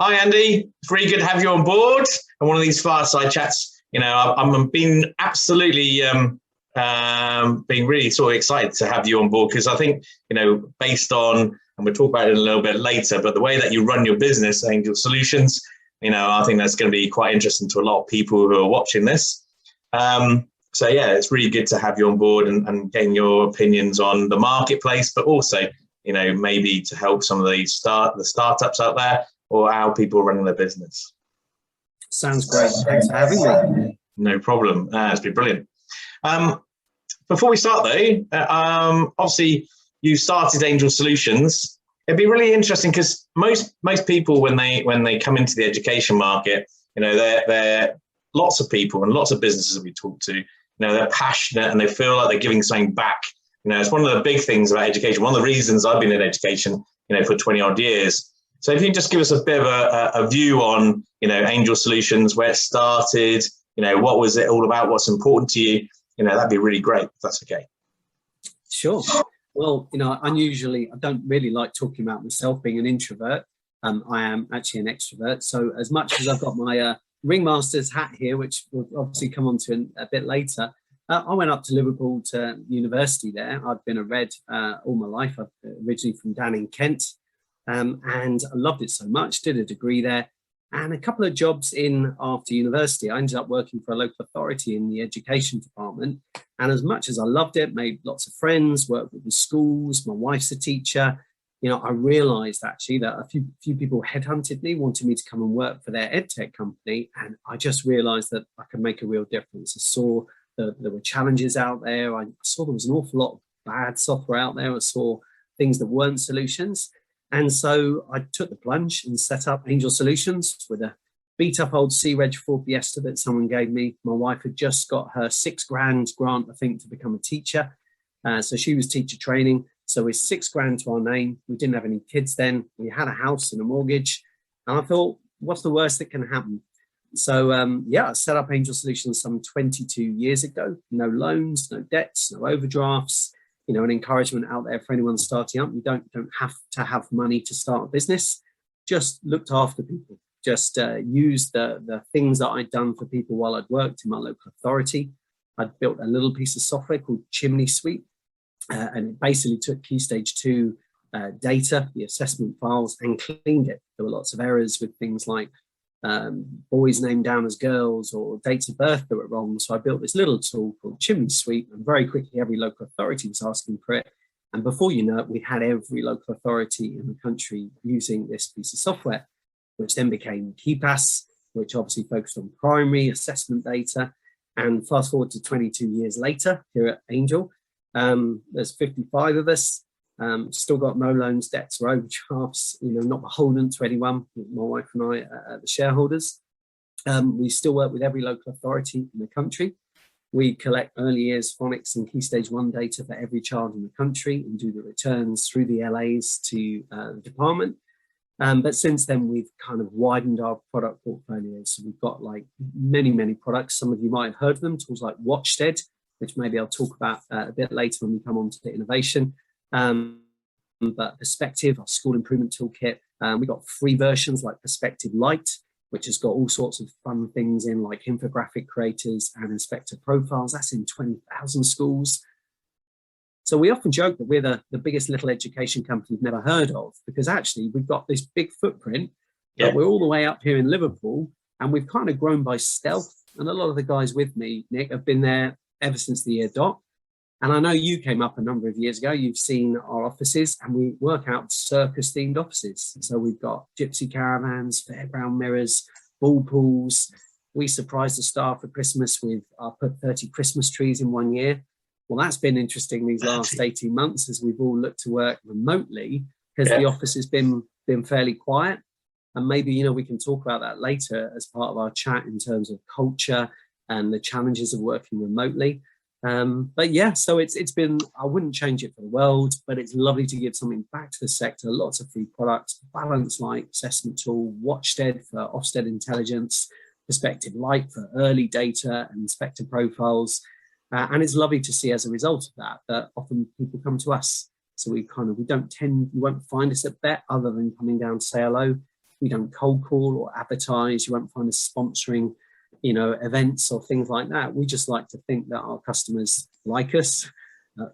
Hi, Andy. It's really good to have you on board and one of these fireside chats. I've been absolutely being really sort of excited to have you on board because I think, based on, and we'll talk about it a little bit later, but the way that you run your business, Angel Solutions, I think that's going to be quite interesting to a lot of people who are watching this. So yeah, it's really good to have you on board and getting your opinions on the marketplace, but also, maybe to help some of the startups out there or how people are running their business. Sounds great. Thanks for having me. No problem. It's been brilliant. Before we start though, obviously you started Angel Solutions. It'd be really interesting because most people when they come into the education market, they're lots of people and lots of businesses that we talk to, they're passionate and they feel like they're giving something back. It's one of the big things about education. One of the reasons I've been in education, for 20 odd years. So if you can just give us a bit of a view on, Angel Solutions, where it started, what was it all about? What's important to you? That'd be really great if that's okay. Sure. Well, I don't really like talking about myself being an introvert. I am actually an extrovert. So as much as I've got my ringmaster's hat here, which we'll obviously come on to a bit later, I went up to Liverpool to university there. I've been a Red all my life. I'm originally from down in Kent, and I loved it so much, did a degree there. And a couple of jobs in after university, I ended up working for a local authority in the education department. And as much as I loved it, made lots of friends, worked with the schools, my wife's a teacher, I realized actually that a few people headhunted me, wanted me to come and work for their edtech company. And I just realized that I could make a real difference. I saw that there were challenges out there. I saw there was an awful lot of bad software out there. I saw things that weren't solutions. And so I took the plunge and set up Angel Solutions with a beat up old C-Reg Ford Fiesta that someone gave me. My wife had just got her £6,000 grant, I think, to become a teacher. So she was teacher training. So with £6,000 to our name, we didn't have any kids then. We had a house and a mortgage. And I thought, what's the worst that can happen? So I set up Angel Solutions some 22 years ago. No loans, no debts, no overdrafts. An encouragement out there for anyone starting up. You don't have to have money to start a business. Just looked after people. Just used the things that I'd done for people while I'd worked in my local authority. I'd built a little piece of software called Chimney Sweep, and it basically took Key Stage 2 data, the assessment files, and cleaned it. There were lots of errors with things like boys named down as girls or dates of birth that were wrong. So I built this little tool called Chimney Sweep, and very quickly every local authority was asking for it. And before you know it, we had every local authority in the country using this piece of software, which then became KeyPass, which obviously focused on primary assessment data. And fast forward to 22 years later here at Angel, there's 55 of us. Still got no loans, debts or overdrafts, not beholden to anyone. My wife and I are the shareholders. We still work with every local authority in the country. We collect early years phonics and Key Stage 1 data for every child in the country and do the returns through the LAs to the department. But since then, we've kind of widened our product portfolio. So we've got like many products. Some of you might have heard of them, tools like Watchstead, which maybe I'll talk about a bit later when we come on to the innovation. But Perspective, our school improvement toolkit. We've got free versions like Perspective Lite, which has got all sorts of fun things in like infographic creators and inspector profiles. That's in 20,000 schools. So we often joke that we're the biggest little education company you've never heard of, because actually we've got this big footprint, but we're all the way up here in Liverpool, and we've kind of grown by stealth. And a lot of the guys with me, Nick, have been there ever since the year dot. And I know you came up a number of years ago. You've seen our offices, and we work out circus-themed offices. So we've got gypsy caravans, fairground mirrors, ball pools. We surprised the staff at Christmas with, I put 30 Christmas trees in one year. Well, that's been interesting these last 18 months as we've all looked to work remotely, because the office has been fairly quiet. And maybe, we can talk about that later as part of our chat in terms of culture and the challenges of working remotely. But yeah, so it's been, I wouldn't change it for the world, but it's lovely to give something back to the sector. Lots of free products, Balance Light assessment tool, Watchstead for Ofsted intelligence, Perspective Light for early data and inspector profiles. And it's lovely to see as a result of that often people come to us. So you won't find us at BET other than coming down to say hello. We don't cold call or advertise. You won't find us sponsoring, events or things like that. We just like to think that our customers like us,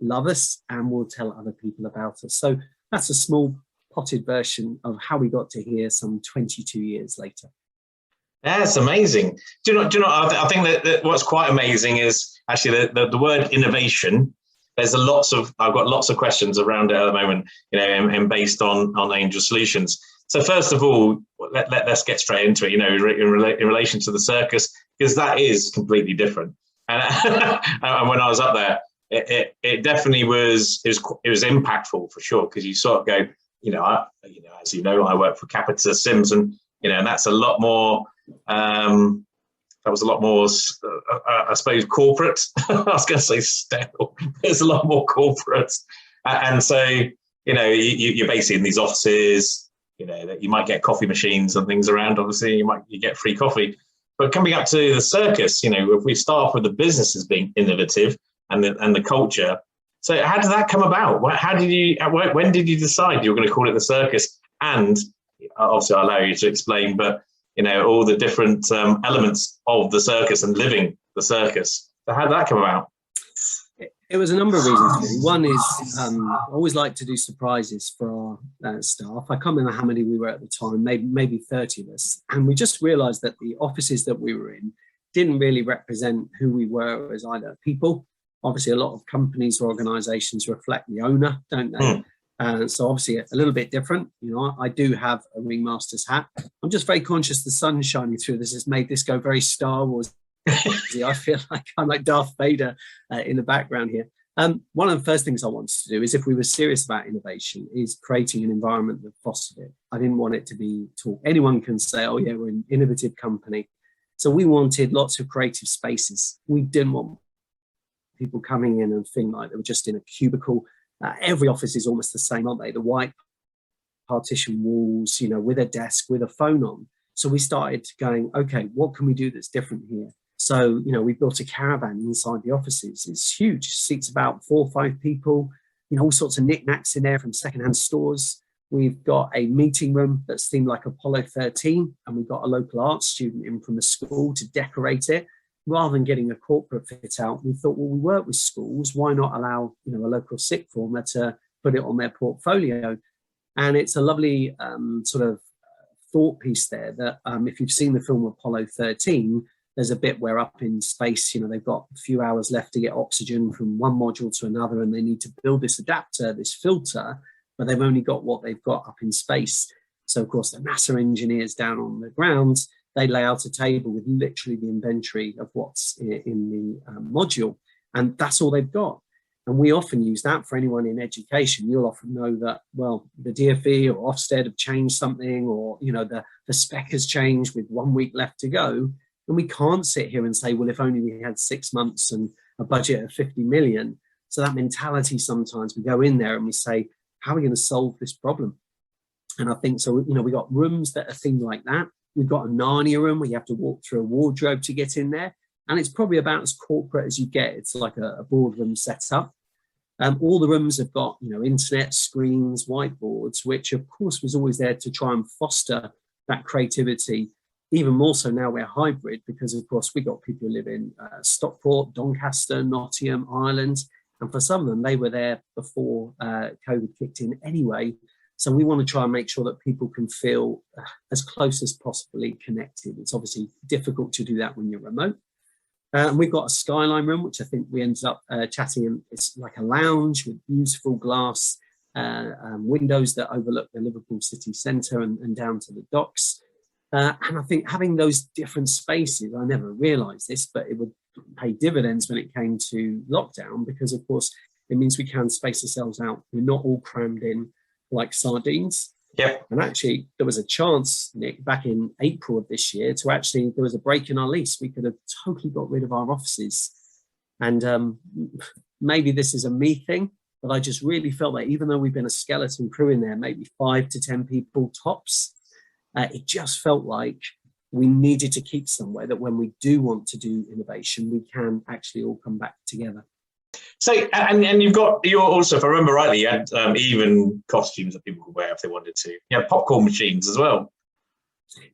love us, and will tell other people about us. So that's a small potted version of how we got to here some 22 years later. That's amazing. Do you know? I think that what's quite amazing is actually the word innovation. I've got lots of questions around it at the moment, and based on Angel Solutions. So first of all, let's get straight into it, in relation to the circus, because that is completely different. And, and when I was up there, it definitely was impactful for sure, because you sort of go, as you know, I work for Capita Sims, and that's a lot more. That was a lot more, I suppose, corporate. I was going to say stale. There's a lot more corporate, and so you're basically in these offices. That you might get coffee machines and things around. Obviously, you get free coffee. But coming up to the circus, if we start off with the businesses being innovative and the culture. So how did that come about? When did you decide you were going to call it the circus? And obviously, I'll allow you to explain, but all the different elements of the circus and living the circus. So how did that come about? It was a number of reasons, really. One is I always like to do surprises for our staff. I can't remember how many we were at the time, maybe 30 of us. And we just realised that the offices that we were in didn't really represent who we were as either people. Obviously, a lot of companies or organisations reflect the owner, don't they? So obviously a little bit different. I do have a ringmaster's hat. I'm just very conscious the sun's shining through this. It's made this go very Star Wars. I feel like I'm like Darth Vader in the background here. One of the first things I wanted to do is, if we were serious about innovation, is creating an environment that fostered it. I didn't want it to be taught. Anyone can say, oh yeah, we're an innovative company. So we wanted lots of creative spaces. We didn't want people coming in and feeling like they were just in a cubicle. Every office is almost the same, aren't they? The white partition walls, with a desk, with a phone on. So we started going, okay, what can we do that's different here? So, we built a caravan inside the offices. It's huge, seats about 4 or 5 people, all sorts of knickknacks in there from secondhand stores. We've got a meeting room that's themed like Apollo 13, and we've got a local arts student in from the school to decorate it. Rather than getting a corporate fit out, we thought, well, we work with schools, why not allow a local sixth former to put it on their portfolio? And it's a lovely sort of thought piece there that if you've seen the film Apollo 13, there's a bit where up in space, they've got a few hours left to get oxygen from one module to another, and they need to build this adapter, this filter, but they've only got what they've got up in space. So, of course, the NASA engineers down on the ground, they lay out a table with literally the inventory of what's in the module, and that's all they've got. And we often use that for anyone in education. You'll often know that, well, the DfE or Ofsted have changed something, or, the spec has changed with 1 week left to go. And we can't sit here and say, well, if only we had 6 months and a budget of 50 million. So that mentality, sometimes we go in there and we say, how are we going to solve this problem? And I think so, we got rooms that are themed like that. We've got a Narnia room where you have to walk through a wardrobe to get in there. And it's probably about as corporate as you get. It's like a boardroom set up. All the rooms have got, internet screens, whiteboards, which of course was always there to try and foster that creativity. Even more so now we're hybrid, because of course we got people who live in Stockport, Doncaster, Nottingham, Ireland. And for some of them, they were there before COVID kicked in anyway. So we want to try and make sure that people can feel as close as possibly connected. It's obviously difficult to do that when you're remote. And we've got a skyline room, which I think we ended up chatting in. It's like a lounge with beautiful glass windows that overlook the Liverpool city centre and down to the docks. And I think having those different spaces, I never realised this, but it would pay dividends when it came to lockdown, because of course it means we can space ourselves out. We're not all crammed in like sardines. Yep. And actually there was a chance, Nick, back in April of this year to actually, there was a break in our lease. We could have totally got rid of our offices. And maybe this is a me thing, but I just really felt that even though we've been a skeleton crew in there, maybe 5 to 10 people tops, it just felt like we needed to keep somewhere that when we do want to do innovation, we can actually all come back together. So, and you're also, if I remember rightly, you had even costumes that people could wear if they wanted to. You had popcorn machines as well.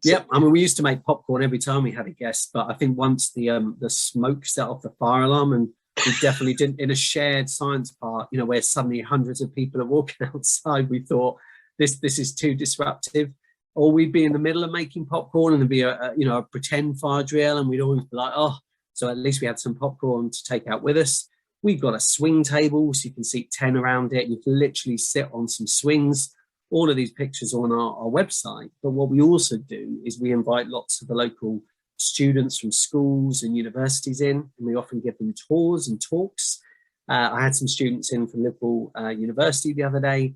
Yeah, I mean, we used to make popcorn every time we had a guest, but I think once the smoke set off the fire alarm, and we definitely didn't in a shared science park, where suddenly hundreds of people are walking outside, we thought this is too disruptive. Or we'd be in the middle of making popcorn and there'd be a pretend fire drill, and we'd always be like, oh, so at least we had some popcorn to take out with us. We've got a swing table, so you can seat 10 around it, and you can literally sit on some swings. All of these pictures are on our website. But what we also do is we invite lots of the local students from schools and universities in, and we often give them tours and talks. I had some students in from Liverpool University the other day.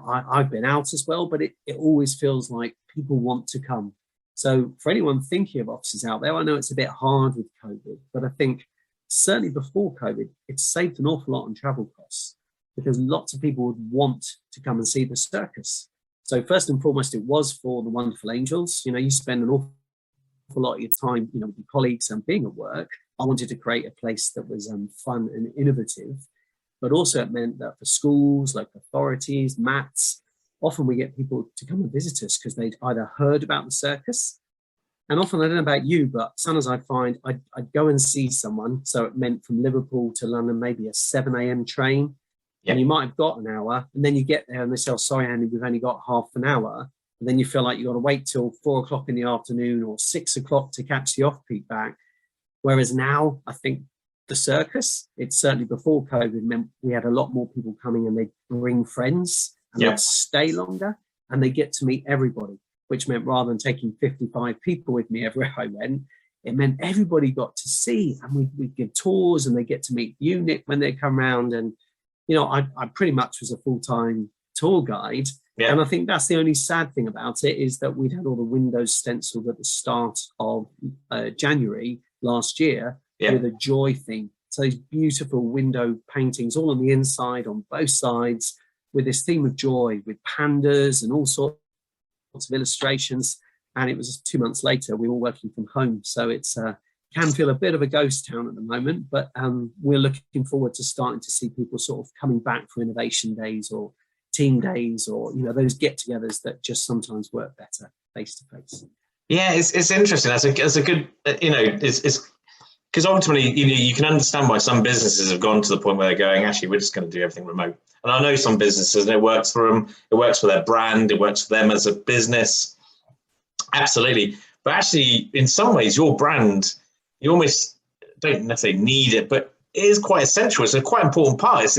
I've been out as well, but it always feels like people want to come. So for anyone thinking of offices out there, I know it's a bit hard with COVID, but I think certainly before COVID, it's saved an awful lot on travel costs, because lots of people would want to come and see the circus. So first and foremost, it was for the wonderful angels. You spend an awful lot of your time, with your colleagues and being at work. I wanted to create a place that was fun and innovative, but also it meant that for schools, local authorities, MATs, often we get people to come and visit us because they'd either heard about the circus, and often, I don't know about you, but sometimes I'd find I'd go and see someone. So it meant from Liverpool to London, maybe a 7 a.m. train. And you might have got an hour, and then you get there and they say, oh, sorry, Andy, we've only got half an hour. And then you feel like you've got to wait till 4 o'clock in the afternoon or 6 o'clock to catch the off-peak back. Whereas now, I think the circus, it's certainly before COVID, meant we had a lot more people coming, and they'd bring friends and they'd stay longer, and they get to meet everybody, which meant rather than taking 55 people with me everywhere I went, it meant everybody got to see, and we'd give tours, and they get to meet you, Nick, when they come round. And I pretty much was a full-time tour guide. Yeah. And I think that's the only sad thing about it, is that we'd had all the windows stenciled at the start of January last year with a joy theme. So these beautiful window paintings all on the inside, on both sides, with this theme of joy, with pandas and all sorts of illustrations. And it was 2 months later, we were working from home. So it's can feel a bit of a ghost town at the moment, but we're looking forward to starting to see people sort of coming back for innovation days or team days, or those get-togethers that just sometimes work better face to face. Yeah, it's interesting. That's a good it's because ultimately you can understand why some businesses have gone to the point where they're going, actually, we're just going to do everything remote. And I know some businesses, and it works for them. It works for their brand. It works for them as a business. Absolutely. But actually, in some ways, your brand, you almost don't necessarily need it, but it is quite essential. It's a quite important part. It's,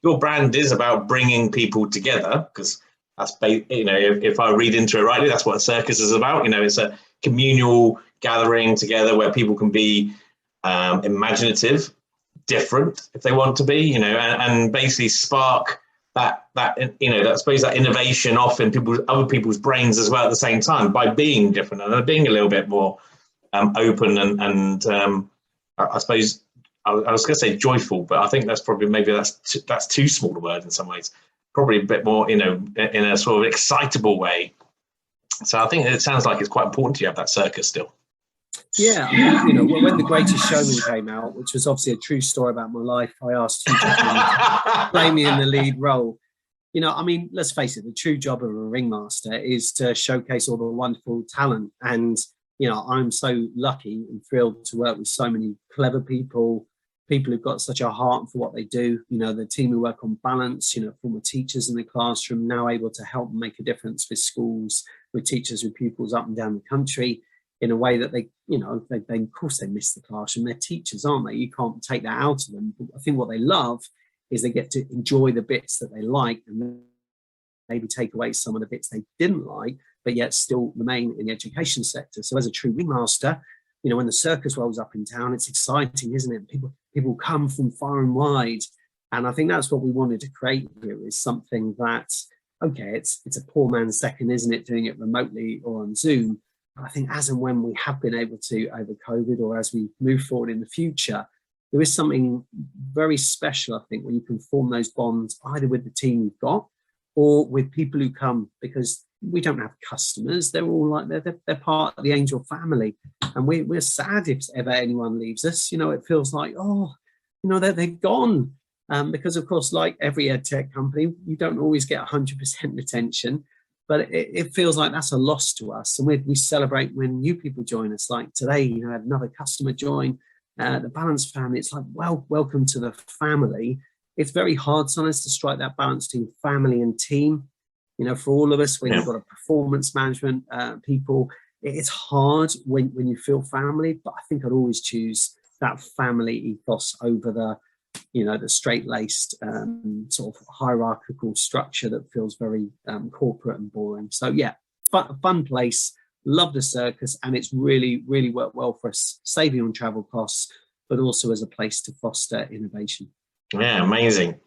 your brand is about bringing people together, because that's, if I read into it rightly, that's what a circus is about. It's a communal gathering together where people can be imaginative, different if they want to be, and basically spark that I suppose that innovation off in other people's brains as well at the same time, by being different and being a little bit more open and I suppose I was going to say joyful, but I think that's probably that's too small a word in some ways. Probably a bit more, in a sort of excitable way. So I think it sounds like it's quite important to have that circus still. Yeah, when The Greatest Showman came out, which was obviously a true story about my life, I asked you to play me in the lead role. Let's face it, the true job of a ringmaster is to showcase all the wonderful talent. And, I'm so lucky and thrilled to work with so many clever people who've got such a heart for what they do. The team who work on balance, former teachers in the classroom, now able to help make a difference with schools, with teachers, with pupils up and down the country, in a way that they of course they miss the classroom. They're teachers, aren't they? You can't take that out of them. But I think what they love is they get to enjoy the bits that they like, and maybe take away some of the bits they didn't like, but yet still remain in the education sector. So as a true ringmaster, when the circus rolls up in town, it's exciting, isn't it? People come from far and wide. And I think that's what we wanted to create here, is something that, okay, it's a poor man's second, isn't it, doing it remotely or on Zoom. I think as and when we have been able to over COVID, or as we move forward in the future, there is something very special, I think, when you can form those bonds either with the team you've got or with people who come, because we don't have customers. They're all like, they're part of the Angel family. And we're sad if ever anyone leaves us. It feels like, they're gone. Because, of course, like every ed tech company, you don't always get 100% retention. but it feels like that's a loss to us. And we celebrate when new people join us. Like today, you know, I had another customer join the Balance family. It's like, well, welcome to the family. It's very hard sometimes to strike that balance between family and team. You know, for all of us, when you've got a performance management people, it's hard when you feel family. But I think I'd always choose that family ethos over the, you know, the straight-laced sort of hierarchical structure that feels very corporate and boring. So yeah, fun place. Love the Circus, and it's really worked well for us, saving on travel costs, but also as a place to foster innovation. Yeah, amazing.